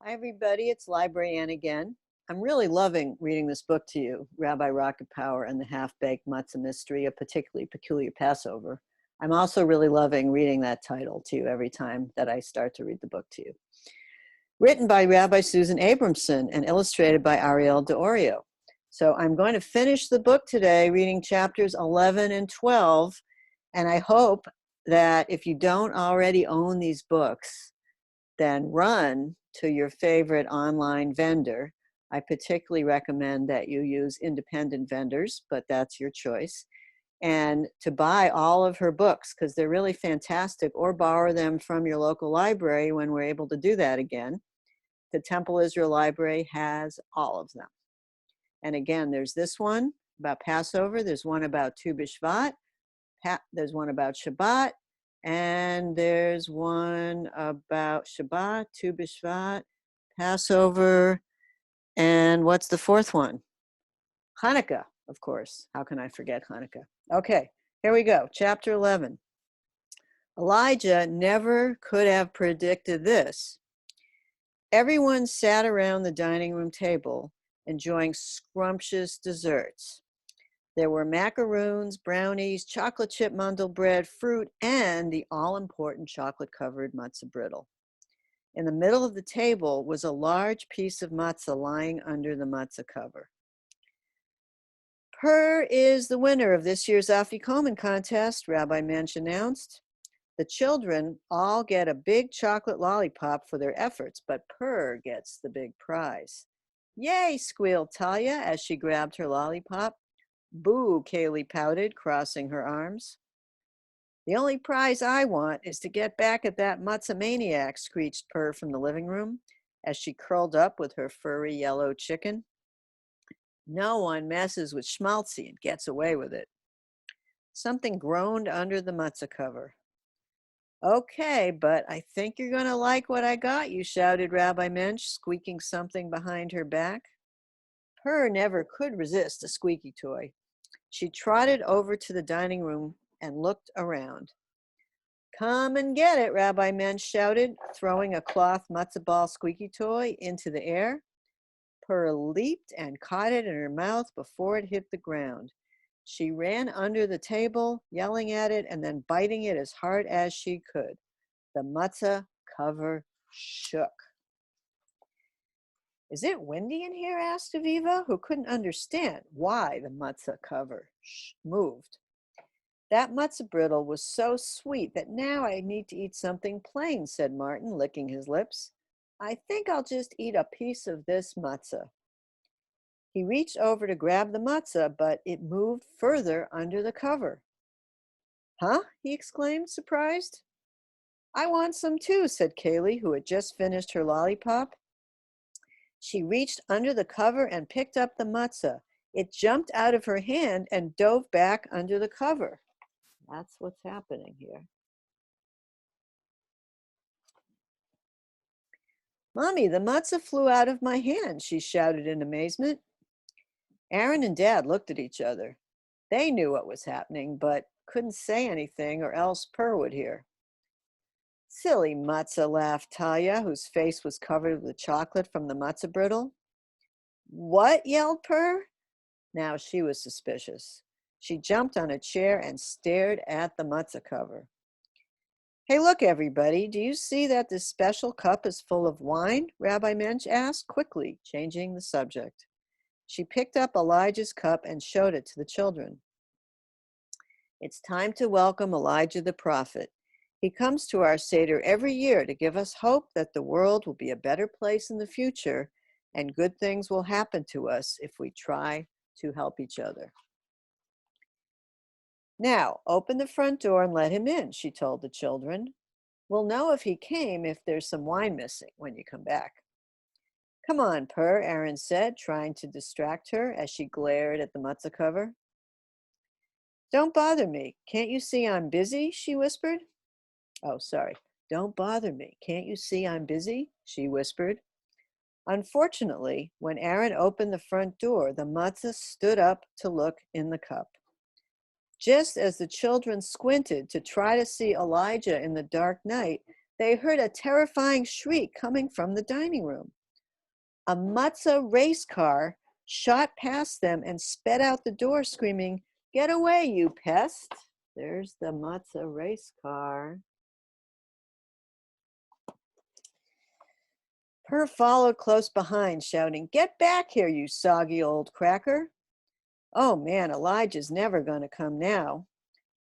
Hi, everybody. It's LibraryAnn again. I'm really loving reading this book to you, Rabbi Rocketpower and the Half-Baked Matzah Mystery, a particularly peculiar Passover. I'm also really loving reading that title to you every time that I start to read the book to you. Written by Rabbi Susan Abramson and illustrated by Ariel Diorio. So I'm going to finish the book today reading chapters 11 and 12, and I hope that if you don't already own these books, then run to your favorite online vendor. I particularly recommend that you use independent vendors, but that's your choice. And to buy all of her books, because they're really fantastic, or borrow them from your local library when we're able to do that again. The Temple Israel Library has all of them. And again, there's this one about Passover, there's one about Tu B'Shvat, there's one about Shabbat, and there's one about Shabbat, Tu B'Shvat, Passover, and what's the fourth one? Hanukkah, of course. How can I forget Hanukkah? Okay, here we go. Chapter 11. Elijah never could have predicted this. Everyone sat around the dining room table, enjoying scrumptious desserts. There were macaroons, brownies, chocolate chip mandel bread, fruit, and the all-important chocolate-covered matzah brittle. In the middle of the table was a large piece of matzah lying under the matzah cover. Per is the winner of this year's Afikoman contest, Rabbi Mensch announced. The children all get a big chocolate lollipop for their efforts, but Per gets the big prize. Yay, squealed Talia as she grabbed her lollipop. Boo, Kaylee pouted, crossing her arms. The only prize I want is to get back at that matzah maniac, screeched Per from the living room as she curled up with her furry yellow chicken. No one messes with Schmaltzy and gets away with it. Something groaned under the matzah cover. Okay, but I think you're going to like what I got you, shouted Rabbi Mensch, squeaking something behind her back. Per never could resist a squeaky toy. She trotted over to the dining room and looked around. Come and get it, Rabbi Mensch shouted, throwing a cloth matzah ball squeaky toy into the air. Per leaped and caught it in her mouth before it hit the ground. She ran under the table, yelling at it and then biting it as hard as she could. The matzah cover shook. Is it windy in here? Asked Aviva, who couldn't understand why the matzah cover moved. That matzah brittle was so sweet that now I need to eat something plain, said Martin, licking his lips. I think I'll just eat a piece of this matzah. He reached over to grab the matzah, but it moved further under the cover. Huh? He exclaimed, surprised. I want some too, said Kaylee, who had just finished her lollipop. She reached under the cover and picked up the matzah. It jumped out of her hand and dove back under the cover. That's what's happening here. Mommy, the matzah flew out of my hand, she shouted in amazement. Aaron and Dad looked at each other. They knew what was happening, but couldn't say anything or else Per would hear. Silly matzah, laughed Talia, whose face was covered with chocolate from the matzah brittle. What? Yelled Per. Now she was suspicious. She jumped on a chair and stared at the matzah cover. Hey, look, everybody, do you see that this special cup is full of wine? Rabbi Mensch asked, quickly changing the subject. She picked up Elijah's cup and showed it to the children. It's time to welcome Elijah the prophet. He comes to our Seder every year to give us hope that the world will be a better place in the future and good things will happen to us if we try to help each other. Now, open the front door and let him in, she told the children. We'll know if he came if there's some wine missing when you come back. Come on, Per, Aaron said, trying to distract her as she glared at the matzah cover. Don't bother me. Can't you see I'm busy? She whispered. Oh, sorry. Don't bother me. Can't you see I'm busy? She whispered. Unfortunately, when Aaron opened the front door, the matzah stood up to look in the cup. Just as the children squinted to try to see Elijah in the dark night, they heard a terrifying shriek coming from the dining room. A matzah race car shot past them and sped out the door, screaming, "Get away, you pest!" There's the matzah race car. Per followed close behind, shouting, "Get back here, you soggy old cracker." Oh man, Elijah's never going to come now.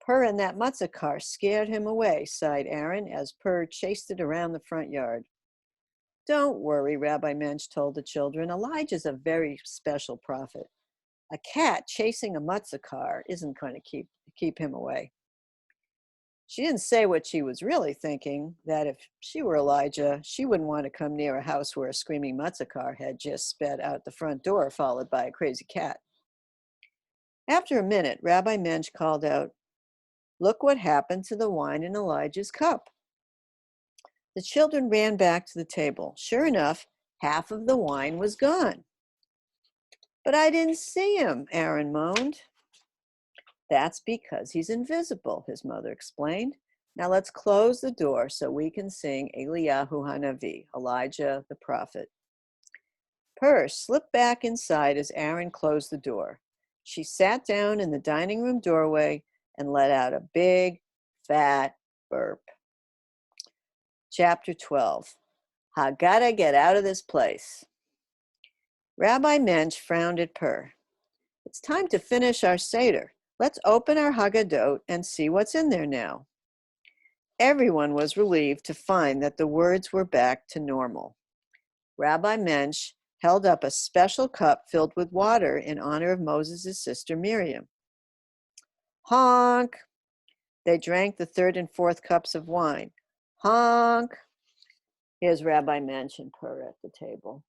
Per and that matzah car scared him away, sighed Aaron as Per chased it around the front yard. Don't worry, Rabbi Mensch told the children. Elijah's a very special prophet. A cat chasing a matzah car isn't going to keep him away. She didn't say what she was really thinking, that if she were Elijah, she wouldn't want to come near a house where a screaming matzah car had just sped out the front door, followed by a crazy cat. After a minute, Rabbi Mensch called out, "Look what happened to the wine in Elijah's cup." The children ran back to the table. Sure enough, half of the wine was gone. "But I didn't see him," Aaron moaned. "That's because he's invisible," his mother explained. "Now let's close the door so we can sing Eliyahu Hanavi, Elijah the prophet." Per slipped back inside as Aaron closed the door. She sat down in the dining room doorway and let out a big, fat burp. Chapter 12. I gotta get out of this place. Rabbi Mensch frowned at Per. It's time to finish our Seder. Let's open our Haggadot and see what's in there now. Everyone was relieved to find that the words were back to normal. Rabbi Mensch held up a special cup filled with water in honor of Moses' sister Miriam. Honk! They drank the third and fourth cups of wine. Honk! Here's Rabbi Mensch and Per at the table.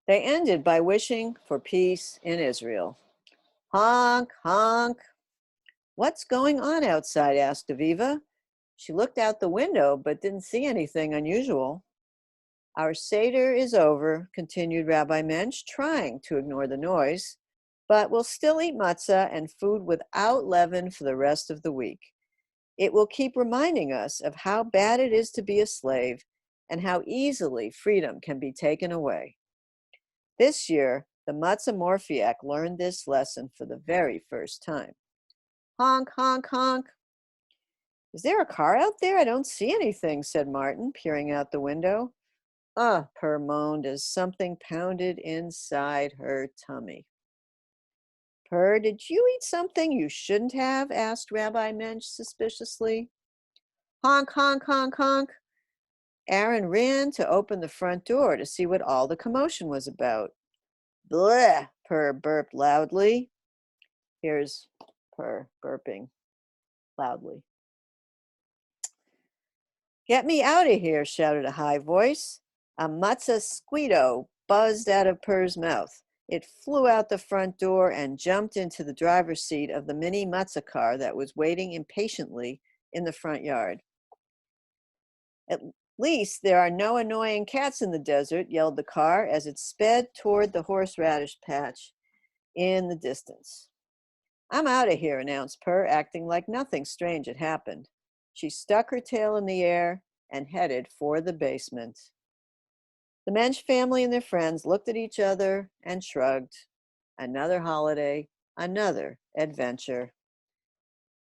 They ended by wishing for peace in Israel. Honk, honk. What's going on outside? Asked Aviva. She looked out the window but didn't see anything unusual. Our Seder is over, continued Rabbi Mensch, trying to ignore the noise, but we'll still eat matzah and food without leaven for the rest of the week. It will keep reminding us of how bad it is to be a slave and how easily freedom can be taken away. This year, the Matzah Morphiac learned this lesson for the very first time. Honk, honk, honk. Is there a car out there? I don't see anything, said Martin, peering out the window. Per moaned as something pounded inside her tummy. Per, did you eat something you shouldn't have? Asked Rabbi Mensch suspiciously. Honk, honk, honk, honk. Aaron ran to open the front door to see what all the commotion was about. Bleh, Per burped loudly. Here's Per burping loudly. Get me out of here, shouted a high voice. A matzah squeedo buzzed out of Per's mouth. It flew out the front door and jumped into the driver's seat of the mini matzah car that was waiting impatiently in the front yard. At least there are no annoying cats in the desert, yelled the car as it sped toward the horseradish patch in the distance. I'm out of here, announced Per, acting like nothing strange had happened. She stuck her tail in the air and headed for the basement. The Mensch family and their friends looked at each other and shrugged. Another holiday, another adventure.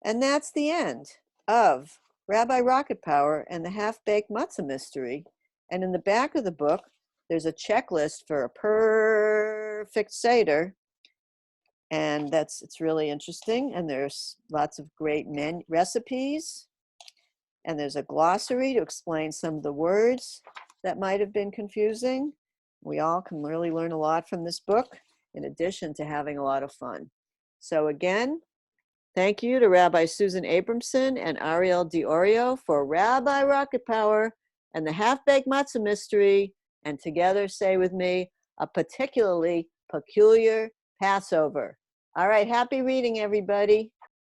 And that's the end of Rabbi Rocketpower and the Half-Baked Matzah Mystery. And in the back of the book, there's a checklist for a perfect Seder. And it's really interesting. And there's lots of great recipes. And there's a glossary to explain some of the words that might have been confusing. We all can really learn a lot from this book, in addition to having a lot of fun. So again, thank you to Rabbi Susan Abramson and Ariel Diorio for Rabbi Rocketpower and the Half-Baked Matzah Mystery. And together, say with me, a particularly peculiar Passover. All right, happy reading, everybody.